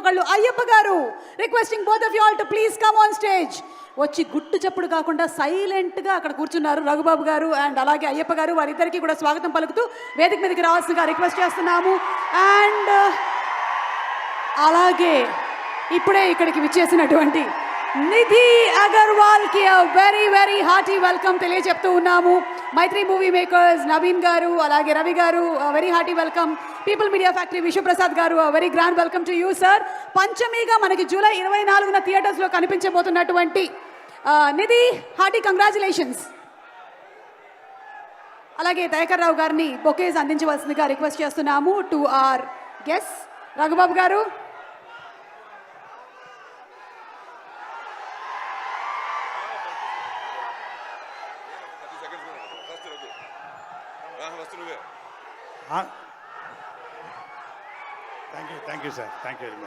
ఒకళ్ళు అయ్యప్ప గారు. Requesting both of you all to please come on stage. వచ్చి గుట్టు చప్పుడు కాకుండా సైలెంట్గా అక్కడ కూర్చున్నారు రఘుబాబు గారు అండ్ అలాగే అయ్యప్ప గారు. వారిద్దరికీ కూడా స్వాగతం పలుకుతూ వేదిక మీదకి రావాల్సిందిగా రిక్వెస్ట్ చేస్తున్నాము. అండ్ అలాగే ఇప్పుడే ఇక్కడికి విచ్చేసినటువంటి నిధి అగర్వాల్ కి వెరీ వెరీ హార్టీ వెల్కమ్ తెలియజెప్తూ ఉన్నాము. మైత్రి మూవీ మేకర్స్ నవీన్ గారు అలాగే రవి గారు very hearty welcome. People media factory Vishwaprasad గారు very grand welcome to you sir. పంచమిగా మనకి జూలై 24న థియేటర్స్లో కనిపించబోతున్నటువంటి నిధి హార్టీ కంగ్రాచులేషన్స్. అలాగే దయాకర్ రావు గారిని బొకేజ్ అందించవలసిందిగా రిక్వెస్ట్ చేస్తున్నాము టు ఆర్ గెస్ట్. రఘుబాబు గారు thank you sir, thank you very much.